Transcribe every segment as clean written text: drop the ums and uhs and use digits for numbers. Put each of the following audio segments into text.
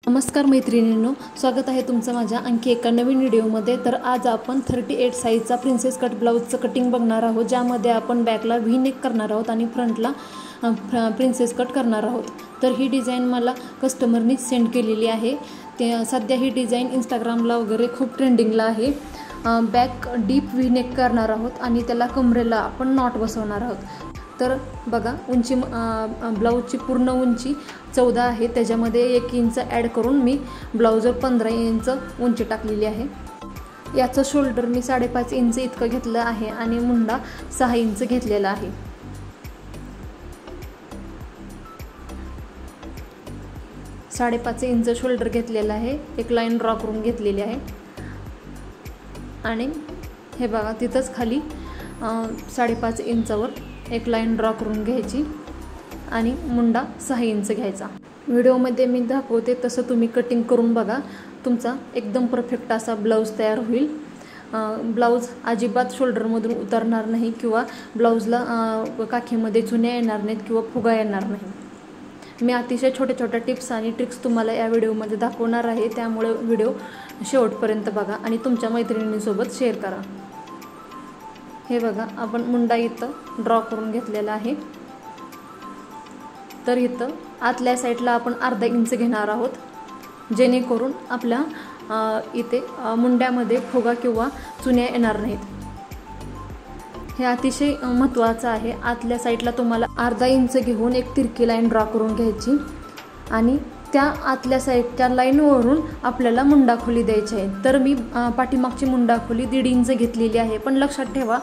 नमस्कार मैत्रिणींनो, स्वागत आहे तुमचं माझ्या आणखी एका नवीन व्हिडिओमध्ये। तर आज आपण 38 साईजचा प्रिन्सेस कट ब्लाउजचं कटिंग बघणार आहोत, ज्यामध्ये आपण बॅकला व्ही नेक करणार आहोत आणि फ्रंटला प्रिन्सेस कट करणार आहोत। तर ही डिझाइन मला कस्टमरनी सेंड केलेली आहे। ते सध्या ही डिझाइन इंस्टाग्रामला वगैरे खूप ट्रेंडिंगला आहे। बॅक डीप व्ही नेक करणार आहोत आणि त्याला कमरेला आपण नॉट बसवणार आहोत। तर बघा, उंची ब्लाउजची पूर्ण उंची 14 आहे, त्याच्यामध्ये 1 इंच ॲड करून मी ब्लाउजवर 15 इंच उंची टाकलेली आहे। याचं शोल्डर मी 5.5 इंच इतकं घेतलं आहे आणि मुंडा 6 इंच घेतलेला आहे। साडेपाच इंच शोल्डर घेतलेला आहे, एक लाईन ड्रॉ करून घेतलेली आहे आणि हे बघा तिथंच खाली 5.5 इंचावर एक लाईन ड्रॉ करून घ्यायची आणि मुंडा 6 इंच घ्यायचा। व्हिडिओमध्ये मी दाखवते तसं तुम्ही कटिंग करून बघा, तुमचा एकदम परफेक्ट असा ब्लाउज तयार होईल। ब्लाउज अजिबात शोल्डरमधून उतरणार नाही किंवा ब्लाउजला काखेमध्ये चुन्या येणार नाहीत किंवा फुगा येणार नाही। मी अतिशय छोट्या छोट्या टिप्स आणि ट्रिक्स तुम्हाला या व्हिडिओमध्ये दाखवणार आहे, त्यामुळे व्हिडिओ शेवटपर्यंत बघा आणि तुमच्या मैत्रिणींसोबत शेअर करा। हे बघा, आपण मुंडा इथं ड्रॉ करून घेतलेला आहे। तर इथं आतल्या साईडला आपण अर्धा इंच घेणार आहोत, जेणेकरून आपल्या इथे मुंड्यामध्ये फुगा किंवा चुन्या येणार नाहीत। हे अतिशय महत्त्वाचं आहे। आतल्या साईडला तुम्हाला अर्धा इंच घेऊन एक तिरकी लाईन ड्रॉ करून घ्यायची आणि त्या आतल्या साईडच्या लाईनवरून आपल्याला मुंडा खोली द्यायची आहे। तर मी पाठीमागची मुंडा खोली 1.5 इंच घेतलेली आहे, पण लक्षात ठेवा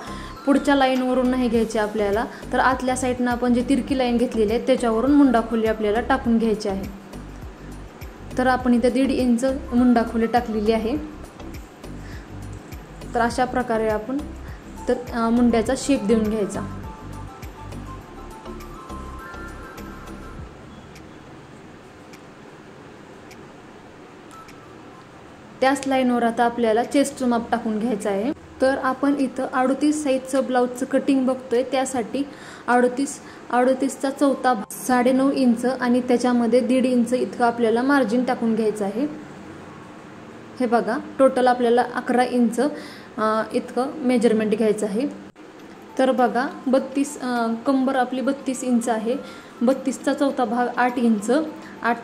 पुढच्या लाईनवरून नाही घ्यायची आपल्याला। तर आतल्या साईडनं आपण जे तिरकी लाईन घेतलेली आहे त्याच्यावरून मुंडा खोली आपल्याला टाकून घ्यायची आहे। तर आपण इथे 1.5 इंच मुंडा खोली टाकलेली आहे। तर अशा प्रकारे आपण मुंड्याचा शेप देऊन घ्यायचा। त्याच लाईनवर आता आपल्याला चेस्टचं माप टाकून घ्यायचं आहे। तर आपण इथं 38 साईजचं ब्लाउजचं कटिंग बघतोय, त्यासाठी 38चा चौथा भाग 9.5 इंच आणि त्याच्यामध्ये 1.5 इंच इतकं आपल्याला मार्जिन टाकून घ्यायचं आहे। हे बघा, टोटल आपल्याला 11 इंच इतकं मेजरमेंट घ्यायचं आहे। तर बघा, कंबर आपली 32 इंच आहे, 32चा चौथा भाग 8 इंच,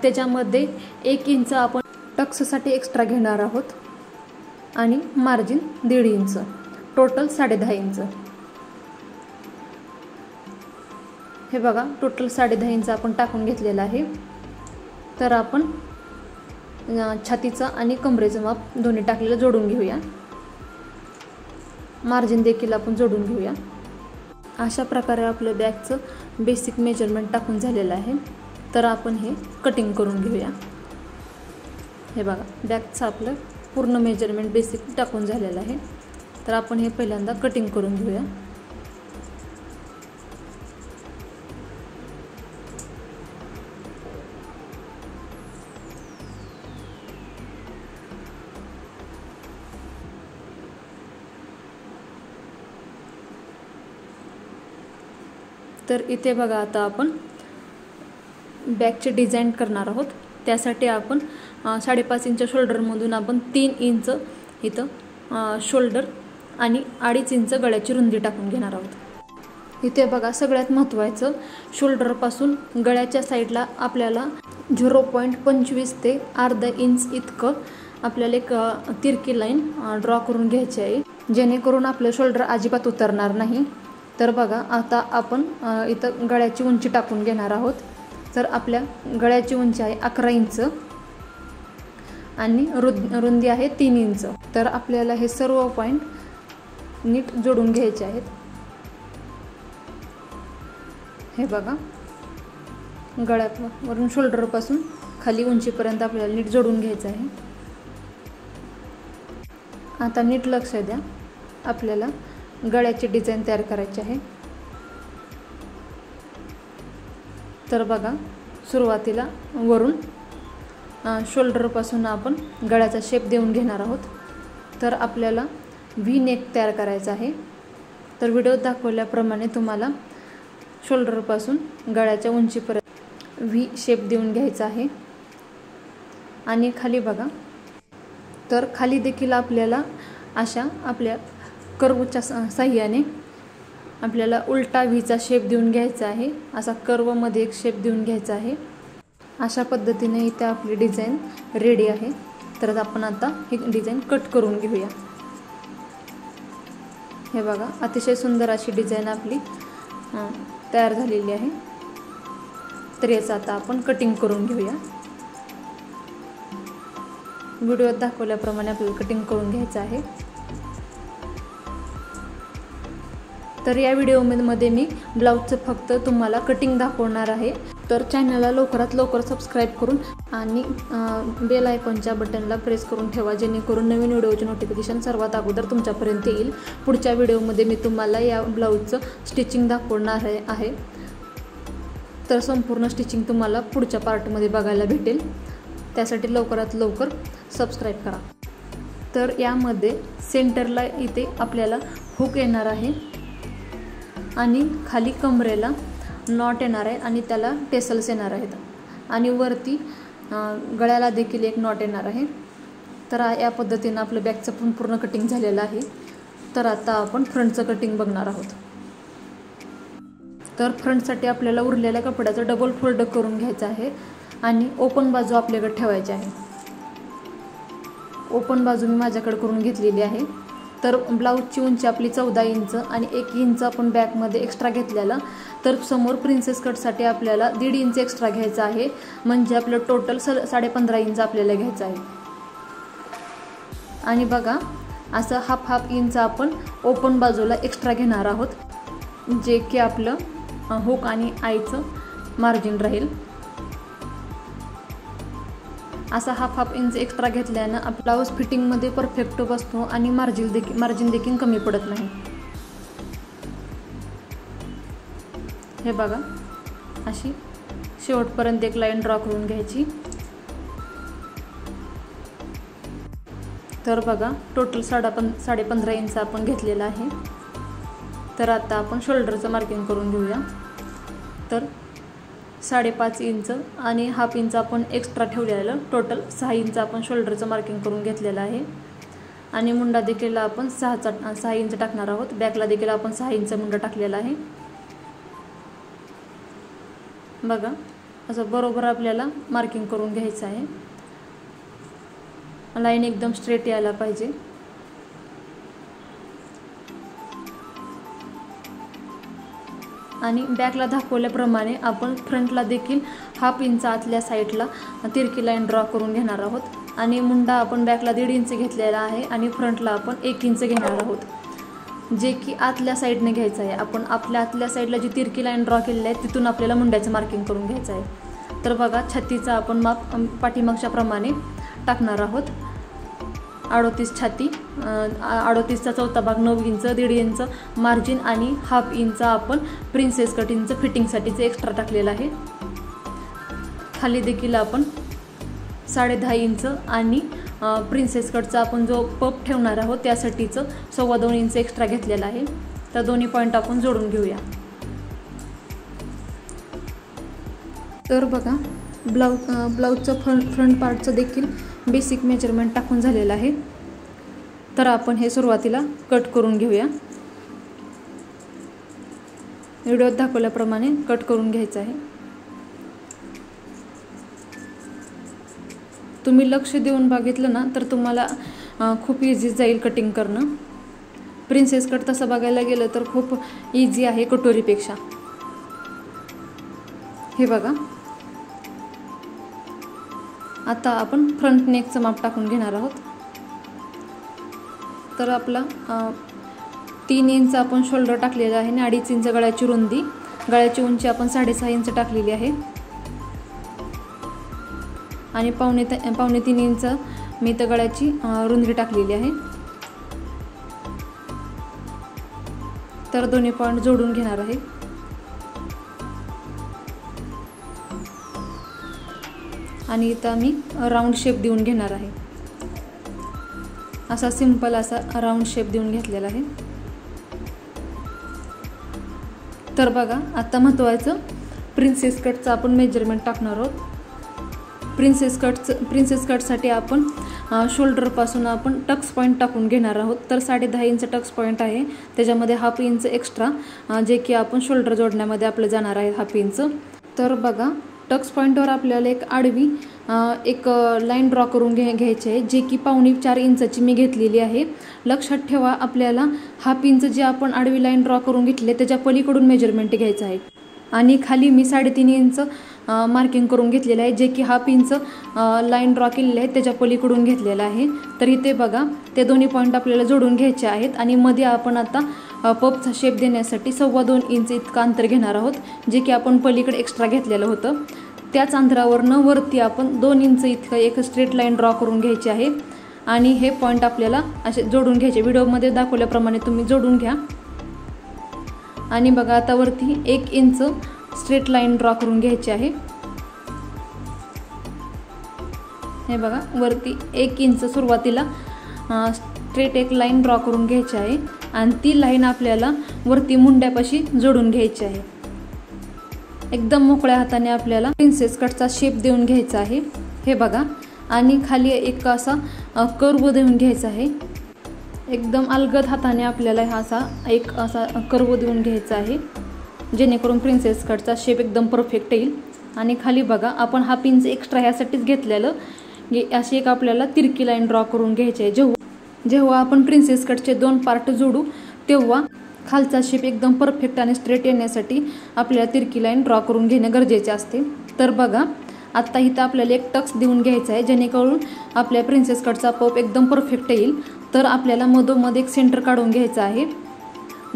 त्याच्यामध्ये 1 इंच आपण टक्ससाठी एक्स्ट्रा घेणार आहोत आणि मार्जिन 1.5 इंच, टोटल 10.5 इंच। हे बघा, टोटल 10.5 इंच आपण टाकून घेतलेलं आहे। तर आपण छातीचं आणि कमरेचं माप दोन्ही टाकलेलं जोडून घेऊया, मार्जिन देखील आपण जोडून घेऊया। अशा प्रकारे आपलं बॅकचं बेसिक मेजरमेंट टाकून झालेलं आहे। तर आपण हे कटिंग करून घेऊया। हे बघा, बॅकचं आपलं पूर्ण मेजरमेंट बेसिक टाकून झालेलं आहे। तर आपण हे पहिल्यांदा कटिंग करून घेऊया। तर इथे बघा, आता आपण बॅकचे डिझाईन करणार आहोत। त्यासाठी आपण 5.5 इंच शोल्डरमधून आपण 3 इंच इथं शोल्डर आणि 2.5 इंच गळ्याची रुंदी टाकून घेणार आहोत। इथे बघा, सगळ्यात महत्त्वाचं, शोल्डरपासून गळ्याच्या साईडला आपल्याला 0.25 ते अर्धा इंच इतकं आपल्याला एक तिरकी लाईन ड्रॉ करून घ्यायची आहे, जेणेकरून आपलं शोल्डर अजिबात उतरणार नाही। तर बघा, आता आपण इथं गळ्याची उंची टाकून घेणार आहोत। तर आपल्या गळ्याची उंची आहे 11 इंच आणि रुंदी आहे 3 इंच। तर आपल्याला हे सर्व पॉईंट नीट जोडून घ्यायचे आहेत। हे बघा, गळ्यावरून शोल्डरपासून खाली उंचीपर्यंत आपल्याला नीट जोडून घ्यायचं आहे। आता नीट लक्ष द्या, आपल्याला गळ्याची डिझाईन तयार करायची आहे। तर बघा, सुरुवातीला वरून शोल्डरपासून आपण गळ्याचा शेप देऊन घेणार आहोत। तर आपल्याला व्ही नेक तयार करायचा आहे। तर व्हिडिओत दाखवल्याप्रमाणे तुम्हाला शोल्डरपासून गळ्याच्या उंचीपर्यंत व्ही शेप देऊन घ्यायचा आहे। आणि खाली बघा, तर खाली देखील आपल्याला अशा आपल्या कर्वच्या साह्याने आपल्याला उलटा व्हीचा शेप देऊन घ्यायचा आहे. असा कर्वमध्ये एक शेप देऊन घ्यायचा आहे. अशा पद्धतीने इथे आपली डिझाईन रेडी आहे. तर आपण आता ही डिझाईन कट करून घेऊया. हे बघा, अतिशय सुंदर अशी डिझाईन आपली तयार झालेली आहे. तर याचं आता आपण कटिंग करून घेऊया. व्हिडिओत दाखवल्याप्रमाणे आपल्याला कटिंग करून घ्यायचं आहे. तर या व्हिडिओमध्ये मी ब्लाऊजचं फक्त तुम्हाला कटिंग दाखवणार आहे. तर चॅनलला लवकरात लवकर सबस्क्राईब करून आणि बेल आयकॉनच्या बटनला प्रेस करून ठेवा, जेणेकरून नवीन व्हिडिओचे नोटिफिकेशन सर्वात अगोदर तुमच्यापर्यंत येईल. पुढच्या व्हिडिओमध्ये मी तुम्हाला या ब्लाऊजचं स्टिचिंग दाखवणार आहे. तर संपूर्ण स्टिचिंग तुम्हाला पुढच्या पार्टमध्ये बघायला भेटेल. त्यासाठी लवकरात लवकर सबस्क्राईब करा. तर यामध्ये सेंटरला इथे आपल्याला हुक येणार आहे आणि खाली कमरेला नॉट येणार आहे आणि त्याला टेसल्स येणार आहेत आणि वरती गळ्याला देखील एक नॉट येणार आहे. तर या पद्धतीनं आपलं बॅकचं पण पूर्ण कटिंग झालेलं आहे. तर आता आपण फ्रंटचं कटिंग बघणार आहोत. तर फ्रंटसाठी आपल्याला उरलेल्या कपड्याचं डबल फोल्ड करून घ्यायचं आहे आणि ओपन बाजू आपल्याकडे ठेवायची आहे. ओपन बाजू मी माझ्याकडे करून घेतलेली आहे. तर ब्लाऊजची उंची आपली 14 इंच आणि 1 इंच आपण बॅकमध्ये एक्स्ट्रा घेतलेला. तर समोर प्रिन्सेस कटसाठी आपल्याला 1.5 इंच एक्स्ट्रा घ्यायचं आहे. म्हणजे आपलं टोटल 15.5 इंच आपल्याला घ्यायचं आहे. आणि बघा, असं हाफ इंच आपण ओपन बाजूला एक्स्ट्रा घेणार आहोत, जे की आपलं हुक आणि आईचं मार्जिन राहील. असा हाफ इंच एक्स्ट्रा घेतल्यानं ब्लाऊज फिटिंगमध्ये परफेक्ट बसतो आणि मार्जिन देखील कमी पडत नाही. हे बघा, अशी शेवटपर्यंत एक लाईन ड्रॉ करून घ्यायची. तर बघा, टोटल 15.5 इंच आपण घेतलेला आहे. तर आता आपण शोल्डरचं मार्किंग करून घेऊया. तर 5.5 इंच आणि हाफ इंच आपण एक्स्ट्रा ठेवलेलं, टोटल 6 इंच आपण शोल्डरचं मार्किंग करून घेतलेलं आहे. आणि मुंडा देखील आपण 6 इंच टाकणार आहोत. बॅकला देखील आपण 6 इंच मुंडा टाकलेला आहे. बघा, असं बरोबर आपल्याला मार्किंग करून घ्यायचं आहे. लाईन एकदम स्ट्रेट यायला पाहिजे. आणि बॅकला दाखवल्याप्रमाणे आपण फ्रंटला देखील हाफ इंच आतल्या साईडला तिरकी लाईन ड्रॉ करून घेणार आहोत. आणि मुंडा आपण बॅकला 1.5 इंच घेतलेला आहे आणि फ्रंटला आपण 1 इंच घेणार आहोत, जे की आतल्या साईडने घ्यायचं आहे. आपण आपल्या आतल्या साईडला जी तिरकी लाईन ड्रॉ केलेली आहे तिथून आपल्याला मुंड्याचं मार्किंग करून घ्यायचं आहे. तर बघा, छातीचा आपण माप पाठीमागच्या प्रमाणे टाकणार आहोत. 38 छाती, 38चा चौथा भाग 9 इंच, 1.5 इंच मार्जिन आणि हाफ इंच आपण प्रिन्सेस कटिंगचं फिटिंगसाठीचं एक्स्ट्रा टाकलेलं आहे. खाली देखील आपण 10.5 इंच आणि प्रिन्सेस कटचा आपण जो पप ठेवणार आहोत त्यासाठीचं 2.25 इंच एक्स्ट्रा घेतलेला आहे. तर दोन्ही पॉईंट आपण जोडून घेऊया. तर बघा, ब्लाऊजचं फ्रंट पार्टचं देखील बेसिक मेजरमेंट टाकून झालेलं आहे. तर आपण हे सुरुवातीला कट करून घेऊया. व्हिडिओत दाखवल्याप्रमाणे कट करून घ्यायचं आहे. तुम्ही लक्ष देऊन बघितलं ना तर तुम्हाला खूप इझी जाईल कटिंग करणं. प्रिन्सेस कट तसं बघायला गेलं तर खूप इझी आहे कटोरीपेक्षा. हे बघा, आता आपण फ्रंट नेकचं माप टाकून घेणार आहोत. तर आपला 3 इंच आपण शोल्डर टाकलेला आहे आणि 2.5 इंच गळ्याची रुंदी, गळ्याची उंची आपण 6.5 इंच टाकलेली आहे आणि पावणे 3 इंच मी तर गळ्याची रुंदी टाकलेली आहे. तर दोन्ही पॉईंट जोडून घेणार आहे. आणि इथं मी राऊंड शेप देऊन घेणार आहे. असा सिंपल असा राऊंड शेप देऊन घेतलेला आहे. तर बघा, आता महत्त्वाचं प्रिन्सेस कटचं आपण मेजरमेंट टाकणार आहोत. प्रिन्सेस कटसाठी आपण शोल्डरपासून आपण टक्स पॉईंट टाकून घेणार आहोत. तर 10.5 इंच टक्स पॉईंट आहे, त्याच्यामध्ये 1/2 इंच एक्स्ट्रा जे की आपण शोल्डर जोडण्यामध्ये आपलं जाणार आहे 1/2 इंच. तर बघा, टक्स पॉईंटवर आपल्याला एक आडवी एक लाईन ड्रॉ करून घ्यायची आहे, जे की 3.25-4 इंचाची मी घेतलेली आहे. लक्षात ठेवा, आपल्याला 1/2 इंच जे आपण आडवी लाईन ड्रॉ करून घेतले त्याच्या पलीकडून मेजरमेंट घ्यायचं आहे. आणि खाली मी 3.5 इंच मार्किंग करून घेतलेलं आहे, जे की 1/2 इंच लाईन ड्रॉ केलेले आहे त्याच्या पलीकडून घेतलेलं आहे. तर इथे बघा, ते दोन्ही पॉईंट आपल्याला जोडून घ्यायचे आहेत. आणि मध्ये आपण आता पपचा शेप देण्यासाठी 2.25 इंच इतकं अंतर घेणार आहोत, जे की आपण पलीकडे एक्स्ट्रा घेतलेलं होतं. त्याच अंतरावरनं वरती आपण 2 इंच इतकं एक स्ट्रेट लाईन ड्रॉ करून घ्यायची आहे. आणि हे पॉईंट आपल्याला असे जोडून घ्यायचे, व्हिडिओमध्ये दाखवल्याप्रमाणे तुम्ही जोडून घ्या. आणि बघा, आता वरती 1 इंच स्ट्रेट लाईन ड्रॉ करून घ्यायची आहे. हे बघा, वरती 1 इंच सुरुवातीला स्ट्रेट एक लाईन ड्रॉ करून घ्यायची आहे. आणि ती लाईन आपल्याला वरती मुंड्यापाशी जोडून घ्यायची आहे. एकदम मोकळ्या हाताने आपल्याला प्रिन्सेस कटचा शेप देऊन घ्यायचा आहे. हे बघा, आणि खाली एक असा कर्व देऊन घ्यायचा आहे. एकदम अलगद हाताने आपल्याला हा असा कर्व देऊन घ्यायचा आहे, जेणेकरून प्रिन्सेस कटचा शेप एकदम परफेक्ट येईल. आणि खाली बघा, आपण 1/2 इंच एक्स्ट्रा ह्यासाठीच घेतलेलं, अशी एक आपल्याला तिरकी लाईन ड्रॉ करून घ्यायची आहे. जेव्हा आपण प्रिन्सेस कटचे 2 पार्ट जोडू तेव्हा खालचा शेप एकदम परफेक्ट आणि स्ट्रेट येण्यासाठी आपल्याला तिरकी लाईन ड्रॉ करून घेणं गरजेचे असते. तर बघा, आत्ता इथं आपल्याला एक टक्स देऊन घ्यायचा आहे, जेणेकरून आपल्या प्रिन्सेस कटचा पप एकदम परफेक्ट येईल. तर आपल्याला मधोमध एक सेंटर काढून घ्यायचं आहे.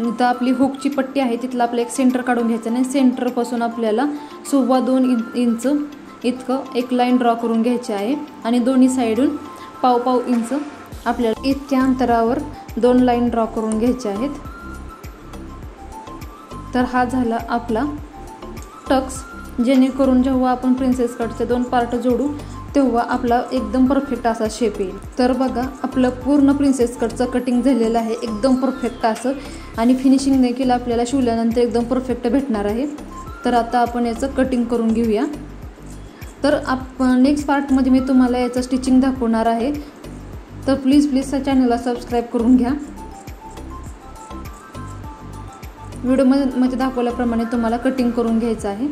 तर आपली हुकची पट्टी आहे तिथला आपलं एक सेंटर काढून घ्यायचं नाही. सेंटरपासून आपल्याला 2.25 इंच इतकं एक लाईन ड्रॉ करून घ्यायची आहे. आणि दोन्ही साईडून 1/2 इंच आपल्याला इतक्या अंतरावर 2 लाईन ड्रॉ करून घ्यायच्या आहेत. तर हा झाला आपला टक्स, जेणेकरून जेव्हा आपण प्रिन्सेस कटचे 2 पार्ट जोडू तेव्हा आपला एकदम परफेक्ट असा शेप येईल. तर बघा, आपलं पूर्ण प्रिन्सेस कटचं कटिंग झालेलं आहे एकदम परफेक्ट असं. आणि फिनिशिंग देखील आपल्याला शिवल्यानंतर एकदम परफेक्ट भेटणार आहे. तर आता आपण याचं कटिंग करून घेऊया. तर नेक्स्ट पार्टमध्ये मी तुम्हाला याचं स्टिचिंग दाखवणार आहे. तर प्लीज त्या चॅनलला सबस्क्राईब करून घ्या. व्हिडिओमध्ये दाखवल्याप्रमाणे तुम्हाला कटिंग करून घ्यायचं आहे.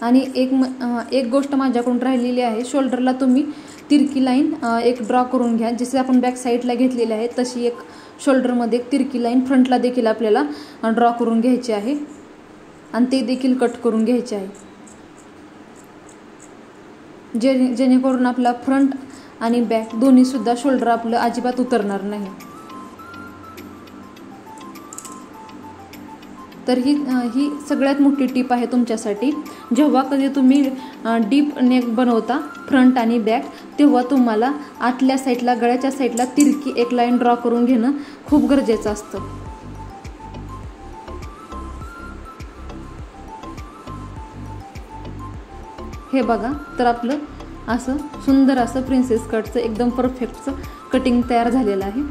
आणि एक गोष्ट माझ्याकडून राहिलेली आहे, शोल्डरला तुम्ही तिरकी लाईन एक ड्रॉ करून घ्या. जसे आपण बॅक साईडला घेतलेली आहे तशी एक शोल्डरमध्ये एक तिरकी लाईन फ्रंटला देखील आपल्याला ड्रॉ करून घ्यायची आहे. आणि ते देखील कट करून घ्यायचे आहे, जेणेकरून आपला फ्रंट आणि बॅक दोन्हीसुद्धा शोल्डर आपलं अजिबात उतरणार नाही. तर ही सगळ्यात मोठी टिप आहे तुमच्यासाठी. जेव्हा कधी तुम्ही डीप नेक बनवता फ्रंट आणि बॅक, तेव्हा तुम्हाला आतल्या साईडला गळ्याच्या साईडला तिरकी एक लाईन ड्रॉ करून घेणं खूप गरजेचं असतं. हे बघा, तर आपलं असं सुंदर असं प्रिन्सेस कटचं एकदम परफेक्टचं कटिंग तयार झालेलं आहे.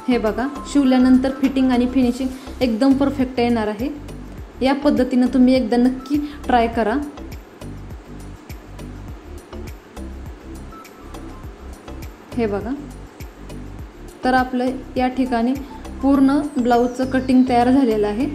हे बघा, शिवल्यानंतर फिटिंग आणि फिनिशिंग एकदम परफेक्ट येणार आहे. या पद्धतीनं तुम्ही एकदा नक्की ट्राय करा. हे बघा, तर आपलं या ठिकाणी पूर्ण ब्लाऊजचं कटिंग तयार झालेलं आहे.